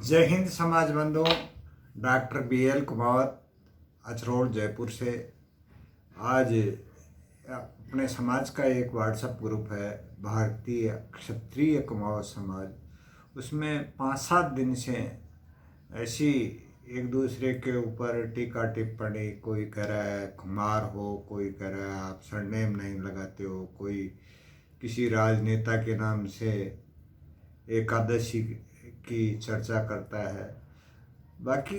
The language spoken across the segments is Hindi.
जय हिंद समाज बंधुओं। डॉक्टर BL कुमावत अचरोड़ जयपुर से। आज अपने समाज का एक व्हाट्सएप ग्रुप है, भारतीय क्षत्रिय कुमावत समाज। उसमें 5-7 दिन से ऐसी एक दूसरे के ऊपर टीका टिप्पणी, कोई कह रहा है कुमार हो, कोई कह रहा है आप सरनेम नहीं लगाते हो, कोई किसी राजनेता के नाम से एकादशी की चर्चा करता है। बाकी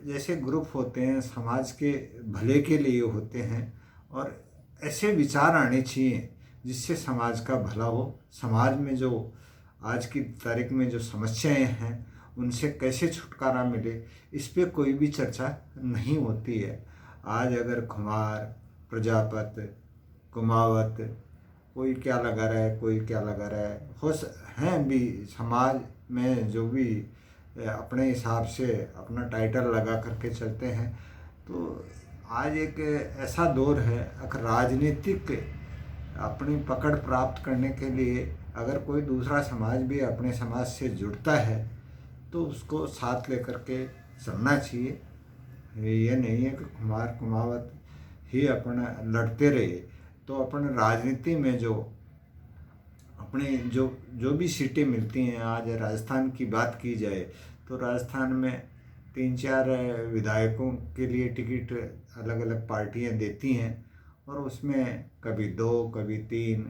जैसे ग्रुप होते हैं समाज के भले के लिए होते हैं और ऐसे विचार आने चाहिए जिससे समाज का भला हो। समाज में जो आज की तारीख में जो समस्याएं हैं उनसे कैसे छुटकारा मिले, इस पे कोई भी चर्चा नहीं होती है। आज अगर कुमार, प्रजापति, कुमावत, कोई क्या लगा रहा है, कोई क्या लगा रहा है, हैं भी समाज में जो भी अपने हिसाब से अपना टाइटल लगा करके चलते हैं। तो आज एक ऐसा दौर है, अगर राजनीतिक अपनी पकड़ प्राप्त करने के लिए अगर कोई दूसरा समाज भी अपने समाज से जुड़ता है तो उसको साथ लेकर के चलना चाहिए। ये नहीं है कि कुमार कुमावत ही अपना लड़ते रहे। तो अपन राजनीति में जो अपने जो जो भी सीटें मिलती हैं, आज राजस्थान की बात की जाए तो राजस्थान में 3-4 विधायकों के लिए टिकट अलग अलग पार्टियां देती हैं और उसमें कभी 2 कभी 3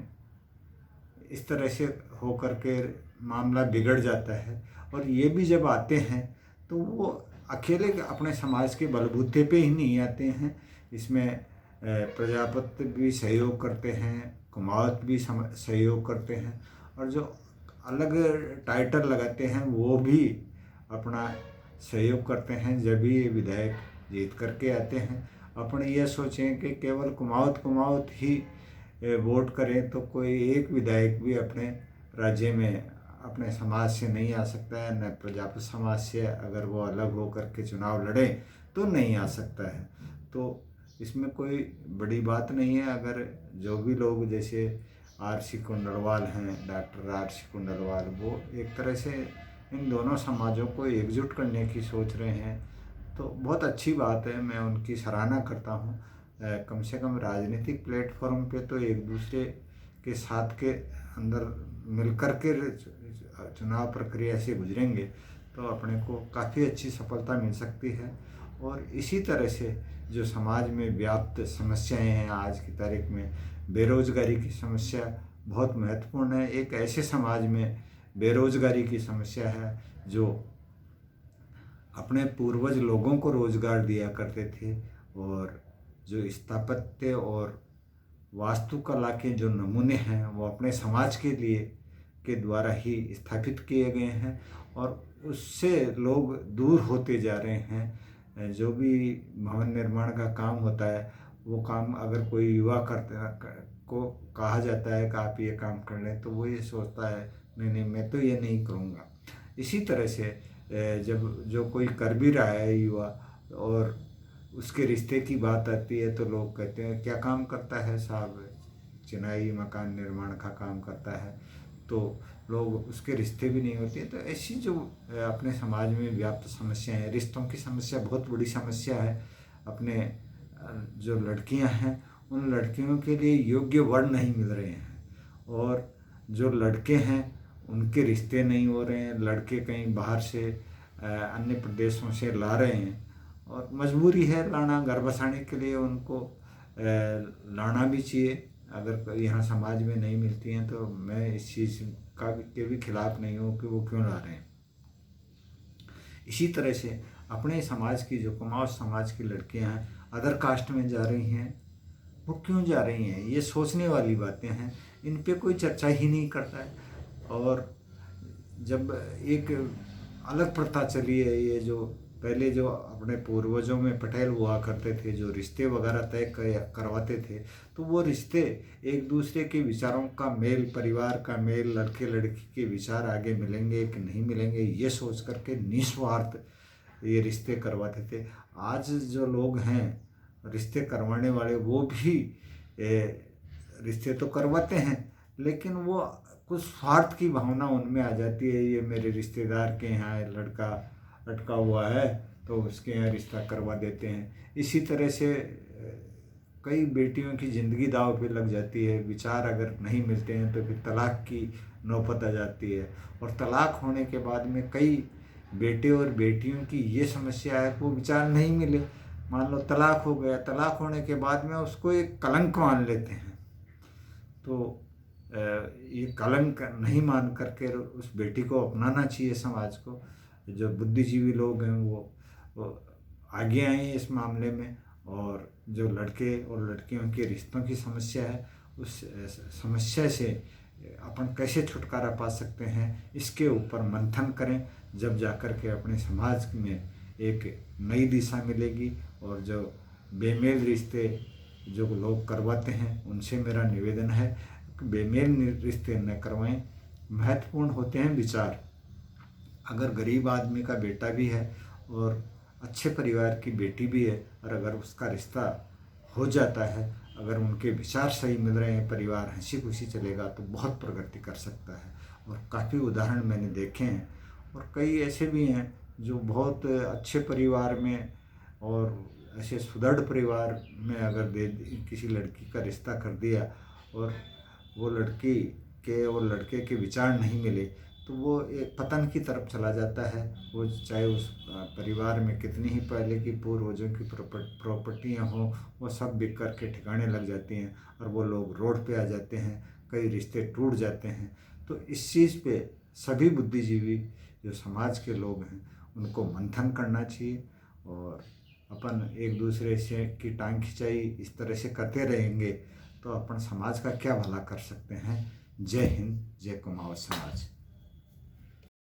इस तरह से हो करके मामला बिगड़ जाता है। और ये भी जब आते हैं तो वो अकेले अपने समाज के बलबूते पे ही नहीं आते हैं। इसमें प्रजापति भी सहयोग करते हैं, कुमावत भी सहयोग करते हैं और जो अलग टाइटल लगाते हैं वो भी अपना सहयोग करते हैं जब भी ये विधायक जीत करके आते हैं। अपन ये सोचें कि केवल कुमावत कुमावत ही वोट करें तो कोई एक विधायक भी अपने राज्य में अपने समाज से नहीं आ सकता है, न प्रजापति समाज से अगर वो अलग होकर के चुनाव लड़े तो नहीं आ सकता है। तो इसमें कोई बड़ी बात नहीं है। अगर जो भी लोग जैसे RC कुंडलवाल हैं, डॉक्टर RC कुंडलवाल, वो एक तरह से इन दोनों समाजों को एकजुट करने की सोच रहे हैं तो बहुत अच्छी बात है, मैं उनकी सराहना करता हूँ। कम से कम राजनीतिक प्लेटफॉर्म पे तो एक दूसरे के साथ के अंदर मिलकर के चुनाव प्रक्रिया से गुजरेंगे तो अपने को काफ़ी अच्छी सफलता मिल सकती है। और इसी तरह से जो समाज में व्याप्त समस्याएं हैं, आज की तारीख में बेरोजगारी की समस्या बहुत महत्वपूर्ण है। एक ऐसे समाज में बेरोजगारी की समस्या है जो अपने पूर्वज लोगों को रोजगार दिया करते थे और जो स्थापत्य और वास्तुकला के जो नमूने हैं वो अपने समाज के लिए के द्वारा ही स्थापित किए गए हैं और उससे लोग दूर होते जा रहे हैं। जो भी भवन निर्माण का काम होता है वो काम अगर कोई युवा को कहा जाता है कि आप ये काम कर लें तो वो ये सोचता है नहीं नहीं मैं तो ये नहीं करूँगा। इसी तरह से जब जो कोई कर भी रहा है युवा और उसके रिश्ते की बात आती है तो लोग कहते हैं क्या काम करता है साहब, चिनाई मकान निर्माण का काम करता है, तो लोग उसके रिश्ते भी नहीं होते। तो ऐसी जो अपने समाज में व्याप्त समस्या है, रिश्तों की समस्या बहुत बड़ी समस्या है। अपने जो लड़कियां हैं उन लड़कियों के लिए योग्य वर नहीं मिल रहे हैं और जो लड़के हैं उनके रिश्ते नहीं हो रहे हैं। लड़के कहीं बाहर से अन्य प्रदेशों से ला रहे हैं और मजबूरी है लाना, घर बसाने के लिए उनको लाना भी चाहिए। अगर यहाँ समाज में नहीं मिलती हैं तो मैं इस चीज़ के भी खिलाफ नहीं हूँ कि वो क्यों ला रहे हैं। इसी तरह से अपने समाज की जो कुमाऊं समाज की लड़कियां हैं अदर कास्ट में जा रही हैं, वो क्यों जा रही हैं, ये सोचने वाली बातें हैं। इन पे कोई चर्चा ही नहीं करता है। और जब एक अलग प्रथा चली है, ये जो पहले जो अपने पूर्वजों में पटेल हुआ करते थे जो रिश्ते वगैरह तय करवाते थे तो वो रिश्ते एक दूसरे के विचारों का मेल, परिवार का मेल, लड़के लड़की के विचार आगे मिलेंगे कि नहीं मिलेंगे ये सोच करके निस्वार्थ ये रिश्ते करवाते थे। आज जो लोग हैं रिश्ते करवाने वाले वो भी रिश्ते तो करवाते हैं लेकिन वो कुछ स्वार्थ की भावना उनमें आ जाती है। ये मेरे रिश्तेदार के यहाँ लड़का अटका हुआ है तो उसके यहाँ रिश्ता करवा देते हैं। इसी तरह से कई बेटियों की ज़िंदगी दांव पे लग जाती है। विचार अगर नहीं मिलते हैं तो फिर तलाक की नौबत आ जाती है। और तलाक होने के बाद में कई बेटे और बेटियों की ये समस्या है कि वो विचार नहीं मिले। मान लो तलाक हो गया, तलाक होने के बाद में उसको एक कलंक मान लेते हैं। तो ये कलंक नहीं मान करके उस बेटी को अपनाना चाहिए समाज को। जो बुद्धिजीवी लोग हैं वो आगे आए इस मामले में, और जो लड़के और लड़कियों के रिश्तों की समस्या है उस समस्या से अपन कैसे छुटकारा पा सकते हैं इसके ऊपर मंथन करें। जब जाकर के अपने समाज में एक नई दिशा मिलेगी। और जो बेमेल रिश्ते जो लोग करवाते हैं उनसे मेरा निवेदन है कि बेमेल रिश्ते न करवाएं। महत्वपूर्ण होते हैं विचार। अगर गरीब आदमी का बेटा भी है और अच्छे परिवार की बेटी भी है, और अगर उसका रिश्ता हो जाता है, अगर उनके विचार सही मिल रहे हैं, परिवार हंसी खुशी चलेगा तो बहुत प्रगति कर सकता है। और काफ़ी उदाहरण मैंने देखे हैं। और कई ऐसे भी हैं जो बहुत अच्छे परिवार में और ऐसे सुदृढ़ परिवार में अगर किसी लड़की का रिश्ता कर दिया और वो लड़की के और लड़के के विचार नहीं मिले तो वो एक पतन की तरफ चला जाता है। वो चाहे उस परिवार में कितनी ही पहले की पूर्वजों की प्रॉपर्टियाँ हों, वो सब बिक कर के ठिकाने लग जाती हैं और वो लोग रोड पे आ जाते हैं। कई रिश्ते टूट जाते हैं। तो इस चीज़ पे सभी बुद्धिजीवी जो समाज के लोग हैं उनको मंथन करना चाहिए। और अपन एक दूसरे से की टांग खिंचाई इस तरह से करते रहेंगे तो अपन समाज का क्या भला कर सकते हैं। जय हिंद, जय कुमाऊँ समाज।